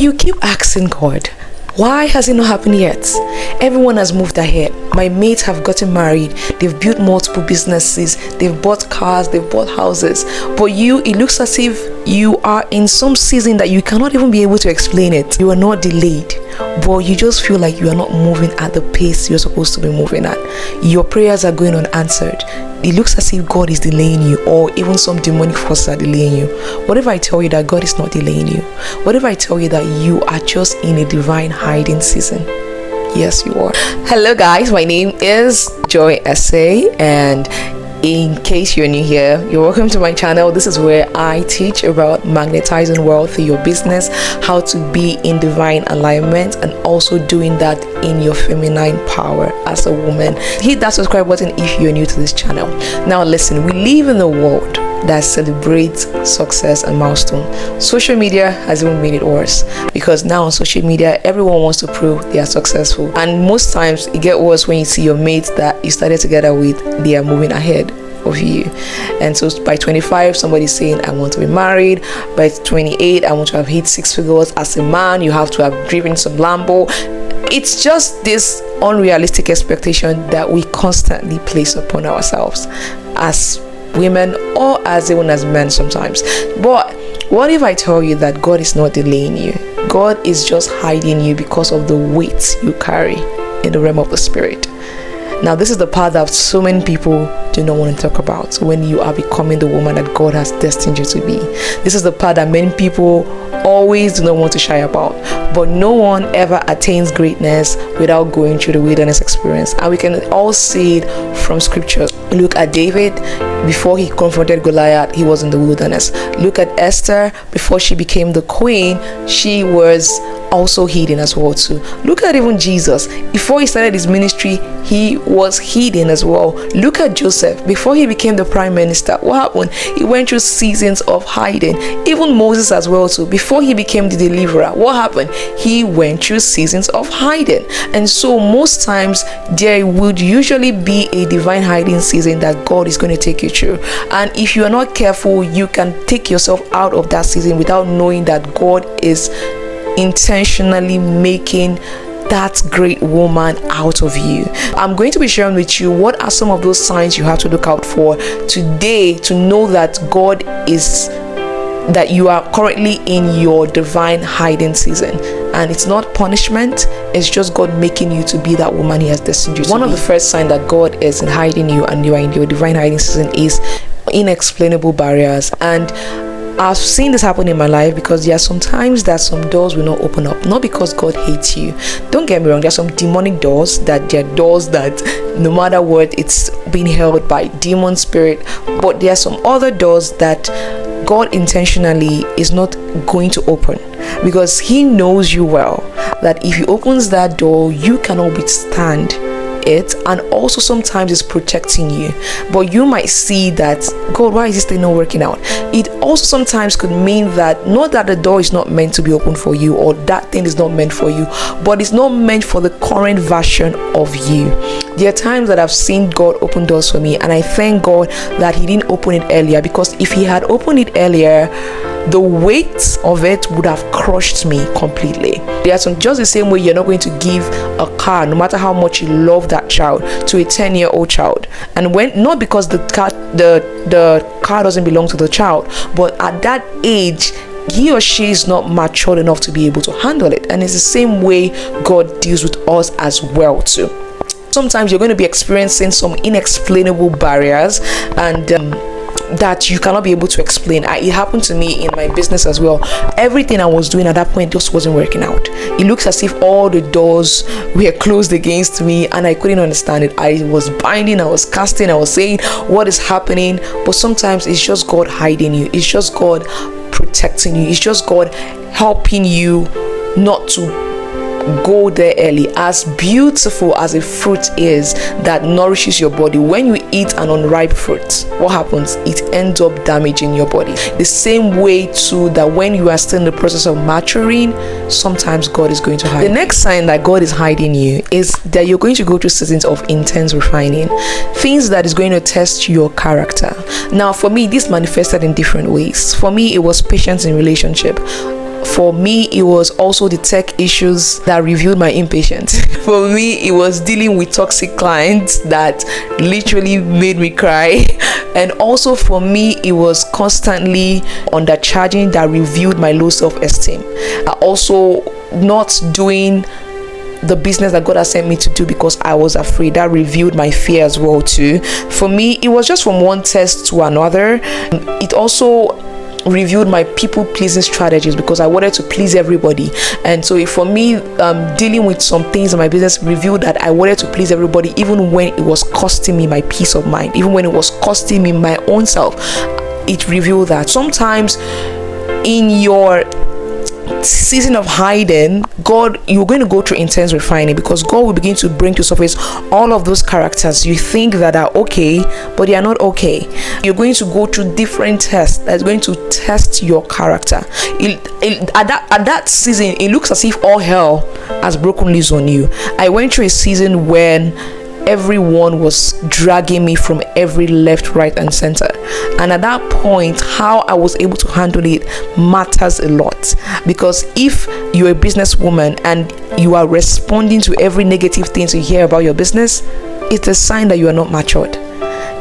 You keep asking God, why has it not happened yet? Everyone has moved ahead. My mates have gotten married. They've built multiple businesses. They've bought cars. They've bought houses. But you, it looks as if you are in some season that you cannot even be able to explain it. You are not delayed, but you just feel like you are not moving at the pace you're supposed to be moving at. Your prayers are going unanswered. It looks as if God is delaying you, or even some demonic forces are delaying you. What if I tell you that God is not delaying you? What if I tell you that you are just in a divine hiding season? Yes, you are. Hello guys, my name is Joy Essay, and in case you're new here, you're welcome to my channel. This is where I teach about magnetizing wealth through your business, how to be in divine alignment, and also doing that in your feminine power as a woman. Hit that subscribe button if you're new to this channel. Now listen, we live in a world that celebrates success and milestone. Social media has even made it worse, because now on social media everyone wants to prove they are successful, and most times it gets worse when you see your mates that you started together with, they are moving ahead of you. And so by 25 somebody's saying, I want to be married. By 28, I want to have hit 6 figures. As a man, you have to have driven some Lambo. It's just this unrealistic expectation that we constantly place upon ourselves as women, or as even as men sometimes. But what if I tell you that God is not delaying you? God is just hiding you because of the weight you carry in the realm of the spirit. Now this is the part that so many people do not want to talk about when you are becoming the woman that God has destined you to be. This is the part that many people always do not want to shy about. But no one ever attains greatness without going through the wilderness experience. And we can all see it from scripture. Look at David. Before he confronted Goliath, he was in the wilderness. Look at Esther. Before she became the queen, she was also hidden as well too. Look at even Jesus. Before he started his ministry, he was hidden as well. Look at Joseph. Before he became the prime minister, what happened? He went through seasons of hiding. Even Moses as well too. Before he became the deliverer, what happened? He went through seasons of hiding. And so most times there would usually be a divine hiding season that God is going to take you through. And if you are not careful, you can take yourself out of that season without knowing that God is intentionally making that great woman out of you. I'm going to be sharing with you what are some of those signs you have to look out for today to know that God is, that you are currently in your divine hiding season. And it's not punishment, it's just God making you to be that woman he has destined you to be. One of the first signs that God is hiding you and you are in your divine hiding season is inexplainable barriers. And I've seen this happen in my life, because there are sometimes that some doors will not open up, not because God hates you. Don't get me wrong, there are some demonic doors that they're doors that no matter what, it's being held by demon spirit. But there are some other doors that God intentionally is not going to open, because he knows you well, that if he opens that door, you cannot withstand it, and also sometimes it's protecting you. But you might see that, God, why is this thing not working out? It also sometimes could mean that not that the door is not meant to be open for you, or that thing is not meant for you, but it's not meant for the current version of you. There are times that I've seen God open doors for me, and I thank God that he didn't open it earlier, because if he had opened it earlier, the weight of it would have crushed me completely. There are some, just the same way you're not going to give a car, no matter how much you love that child, to a 10-year-old child. And when, not because the car doesn't belong to the child, but at that age he or she is not matured enough to be able to handle it. And it's the same way God deals with us as well too. Sometimes you're going to be experiencing some inexplainable barriers, and that you cannot be able to explain. It happened to me in my business as well. Everything I was doing at that point just wasn't working out. It looks as if all the doors were closed against me, and I couldn't understand it. I was binding, I was casting, I was saying, what is happening? But sometimes it's just God hiding you. It's just God protecting you. It's just God helping you not to go there early. As beautiful as a fruit is that nourishes your body, when you eat an unripe fruit, what happens? It ends up damaging your body. The same way too, that when you are still in the process of maturing, sometimes God is going to hide. The next sign that God is hiding you is that you're going to go through seasons of intense refining, things that is going to test your character. Now for me, this manifested in different ways. For me, it was patience in relationship. For me, it was also the tech issues that revealed my impatience. For me, it was dealing with toxic clients that literally made me cry. And also for me, it was constantly undercharging that revealed my low self-esteem. Also not doing the business that God has sent me to do because I was afraid. That revealed my fear as well too. For me, it was just from one test to another. It also reviewed my people pleasing strategies because I wanted to please everybody. And so for me, dealing with some things in my business revealed that I wanted to please everybody, even when it was costing me my peace of mind, even when it was costing me my own self. It revealed that sometimes in your season of hiding, you're going to go through intense refining, because God will begin to bring to surface all of those characters you think that are okay, but they are not okay. You're going to go through different tests that's going to test your character. At that season, it looks as if all hell has broken loose on you. I went through a season when everyone was dragging me from every left, right, and center. And at that point, how I was able to handle it matters a lot. Because if you're a businesswoman and you are responding to every negative thing you hear about your business, it's a sign that you are not matured.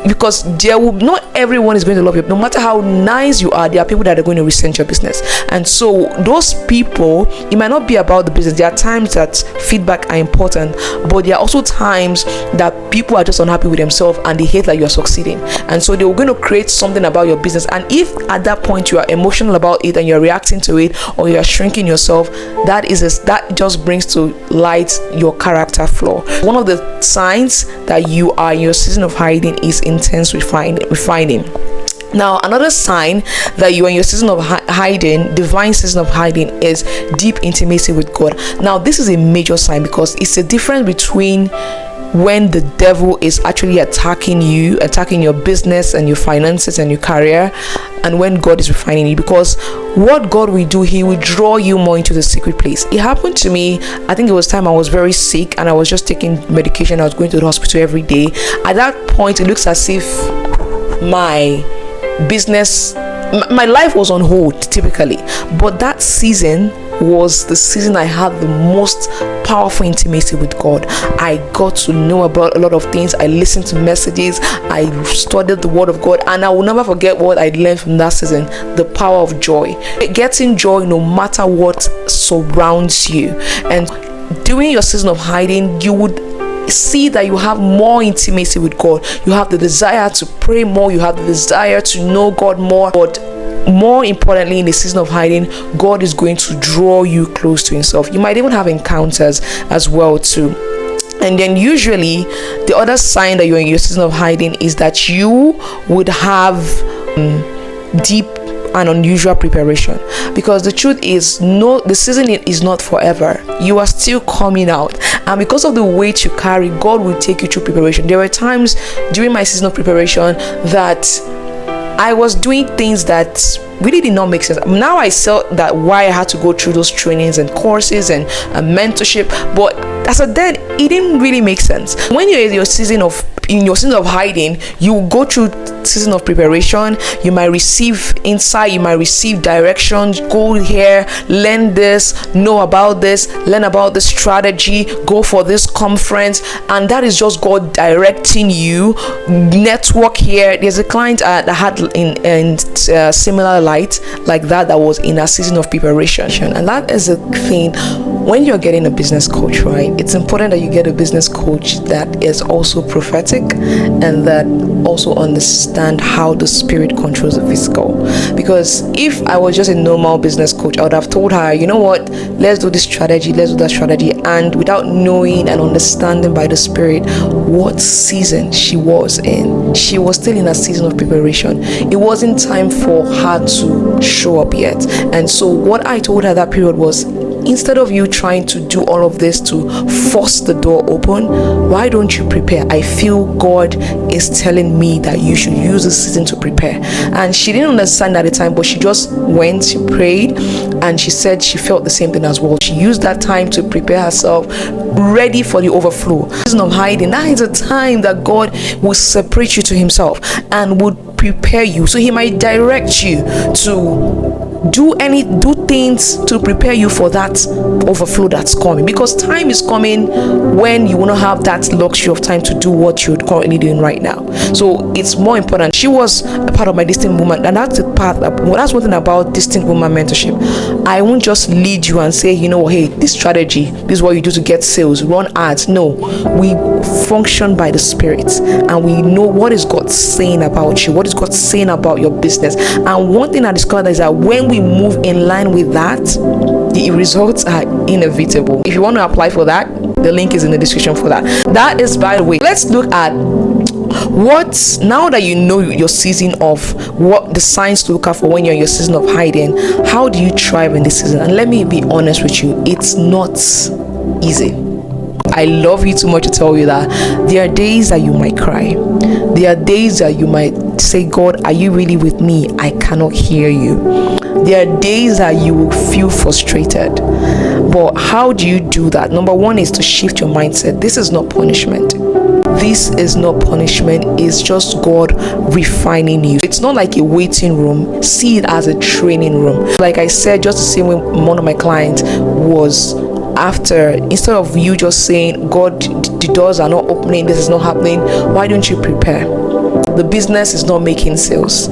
Because not everyone is going to love you. No matter how nice you are, there are people that are going to resent your business. And so those people, it might not be about the business. There are times that feedback are important, but there are also times that people are just unhappy with themselves and they hate that you are succeeding. And so they're going to create something about your business. And if at that point you are emotional about it and you're reacting to it, or you are shrinking yourself, that just brings to light your character flaw. One of the signs that you are in your season of hiding is intense refining. Now, another sign that you are in your season of hiding, divine season of hiding, is deep intimacy with God. Now, this is a major sign, because it's a difference between when the devil is actually attacking your business and your finances and your career, and when God is refining you. Because what God will do, he will draw you more into the secret place. It happened to me, I think it was time I was very sick and I was just taking medication. I was going to the hospital every day. At that point, it looks as if my life was on hold typically. But that season was the season I had the most powerful intimacy with God. I got to know about a lot of things. I listened to messages, I studied the word of God, and I will never forget what I learned from that season: the power of joy. Getting joy no matter what surrounds you. And during your season of hiding, you would see that you have more intimacy with God. You have the desire to pray more, you have the desire to know God more. But more importantly, in the season of hiding, God is going to draw you close to himself. You might even have encounters as well too. And then usually the other sign that you're in your season of hiding is that you would have deep and unusual preparation. Because the truth is, the season is not forever. You are still coming out, and because of the weight you carry, God will take you through preparation. There were times during my season of preparation that I was doing things that really did not make sense. Now I saw that why I had to go through those trainings and courses and mentorship, but as a then it didn't really make sense. When you're in your season of hiding, you go through season of preparation. You might receive insight, you might receive directions. Go here, learn this, know about this, learn about this strategy, go for this conference, and that is just God directing you. Network here. There's a client that had in similar light like that was in a season of preparation. And that is a thing. When you're getting a business coach, right, it's important that you get a business coach that is also prophetic and that also understand how the spirit controls the physical. Because if I was just a normal business coach, I would have told her, you know what, let's do this strategy, let's do that strategy, and without knowing and understanding by the spirit what season she was in. She was still in a season of preparation. It wasn't time for her to show up yet. And so what I told her that period was, instead of you trying to do all of this to force the door open, why don't you prepare? I feel God is telling me that you should use this season to prepare. And she didn't understand at the time, but she just went, she prayed, and she said she felt the same thing as well. She used that time to prepare herself, ready for the overflow. Season of hiding, that is a time that God will separate you to himself and would prepare you. So he might direct you to do things to prepare you for that overflow that's coming, because time is coming when you will not have that luxury of time to do what you're currently doing right now. So it's more important. She was a part of my distinct woman, and that's that's one thing about distinct woman mentorship. I won't just lead you and say, hey, this strategy, this is what you do to get sales, run ads. No, we function by the Spirit, and we know what is God saying about you, what is God saying about your business. And one thing I discovered is that when we move in line with that, the results are inevitable. If you want to apply for that, the link is in the description for that. That is, by the way, let's look at now that you know your season of what the signs to look out for when you're in your season of hiding. How do you thrive in this season? And let me be honest with you, it's not easy. I love you too much to tell you that there are days that you might cry. There are days that you might say, God, are you really with me? I cannot hear you. There are days that you will feel frustrated. But how do you do that? Number one is to shift your mindset. This is not punishment. This is not punishment. It's just God refining you. It's not like a waiting room. See it as a training room. Like I said, just the same way one of my clients was, after, instead of you just saying, God, the doors are not opening, this is not happening, why don't you prepare? The business is not making sales.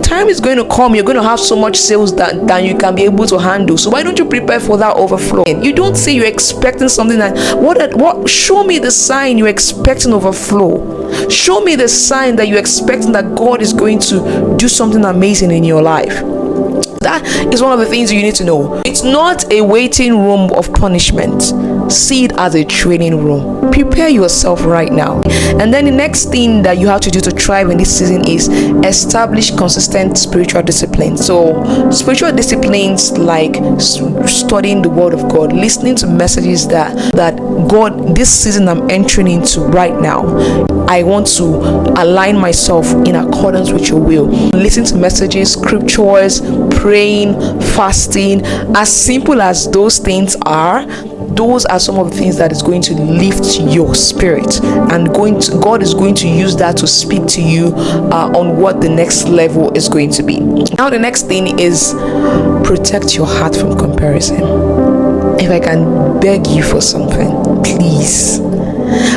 Time is going to come, you're going to have so much sales that you can be able to handle. So why don't you prepare for that overflow? You don't say you're expecting something what show me the sign you're expecting overflow. Show me the sign that you're expecting that God is going to do something amazing in your life. That is one of the things you need to know. It's not a waiting room of punishment. See it as a training room. Prepare yourself right now. And then the next thing that you have to do to thrive in this season is establish consistent spiritual discipline. So spiritual disciplines like studying the word of God, listening to messages that God, this season I'm entering into right now, I want to align myself in accordance with your will. Listen to messages, scriptures, praying, fasting. As simple as those things are, those are some of the things that is going to lift your spirit, and God is going to use that to speak to you on what the next level is going to be. Now the next thing is protect your heart from comparison. If I can beg you for something, please,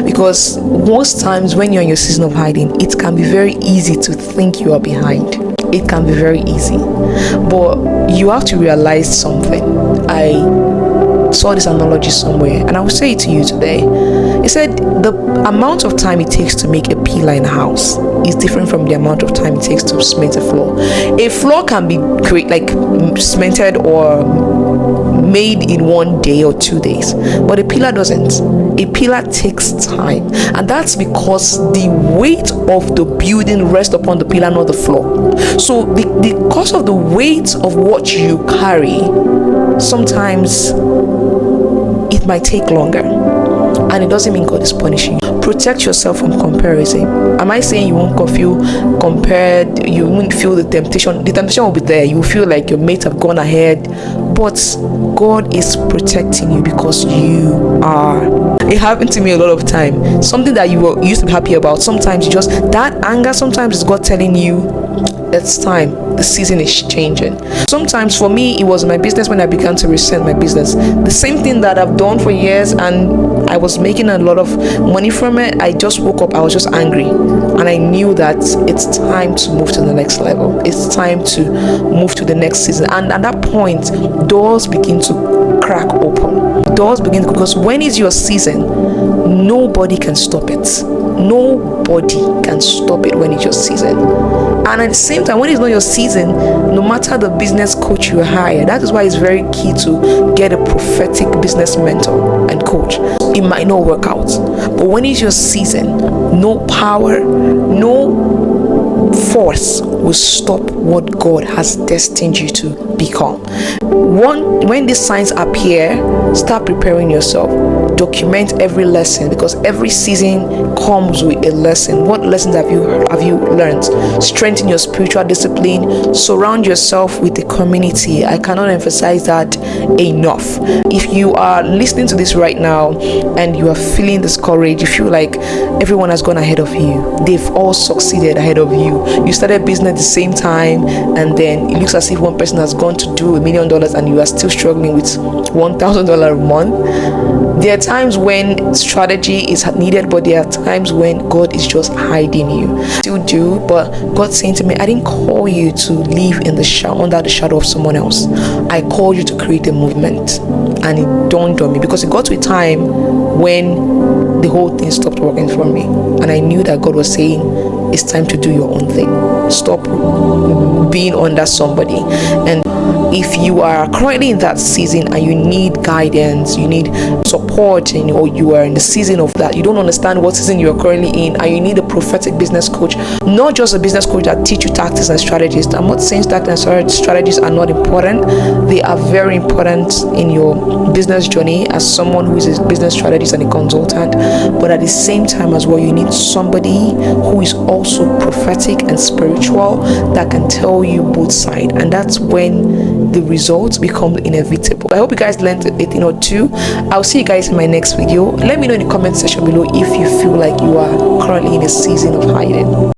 because most times when you're in your season of hiding, it can be very easy to think you are behind. It can be very easy, but you have to realize something. I saw this analogy somewhere, and I will say it to you today. It said the amount of time it takes to make a pillar in a house is different from the amount of time it takes to cement a floor. A floor can be cemented or made in 1 day or 2 days, but a pillar doesn't. A pillar takes time, and that's because the weight of the building rests upon the pillar, not the floor. So because of the weight of what you carry, sometimes it might take longer, and it doesn't mean God is punishing you. Protect yourself from comparison. Am I saying you won't feel compared? You won't feel the temptation. The temptation will be there. You will feel like your mates have gone ahead, but God is protecting you because you are. It happened to me a lot of time. Something that you used to be happy about, sometimes that anger, sometimes it's God telling you it's time, the season is changing. Sometimes for me, it was my business when I began to resent my business. The same thing that I've done for years, and I was making a lot of money from it. I just woke up, I was just angry, and I knew that it's time to move to the next level. It's time to move to the next season. And at that point, doors begin to crack open. Because when it's your season, nobody can stop it. Nobody can stop it when it's your season. And at the same time, when it's not your season, no matter the business coach you hire, that is why it's very key to get a prophetic business mentor and coach. It might not work out, but when it's your season, no power, no force will stop what God has destined you to become. When these signs appear, start preparing yourself. Document every lesson, because every season comes with a lesson. What lessons have you learned? Strengthen your spiritual discipline. Surround yourself with a community. I cannot emphasize that enough. If you are listening to this right now and you are feeling discouraged, you feel like everyone has gone ahead of you, they've all succeeded ahead of you, you started business at the same time, time, and then it looks as if one person has gone to do $1 million and you are still struggling with $1,000 a month. There are times when strategy is needed, but there are times when God is just hiding you. Still do, but God's saying to me, I didn't call you to live in the under the shadow of someone else. I called you to create a movement. And it dawned on me, because it got to a time when the whole thing stopped working for me, and I knew that God was saying, it's time to do your own thing. Stop being under somebody. And if you are currently in that season and you need guidance, you need support, or you are in the season of that, you don't understand what season you are currently in, and you need a prophetic business coach, not just a business coach that teach you tactics and strategies. I'm not saying tactics and strategies are not important. They are very important in your business journey as someone who is a business strategist and a consultant, but at the same time as well, you need somebody who is also prophetic and spiritual that can tell you both sides, and that's when the results become inevitable. I hope you guys learned a thing or two. I'll see you guys in my next video. Let me know in the comment section below if you feel like you are currently in a season of hiding.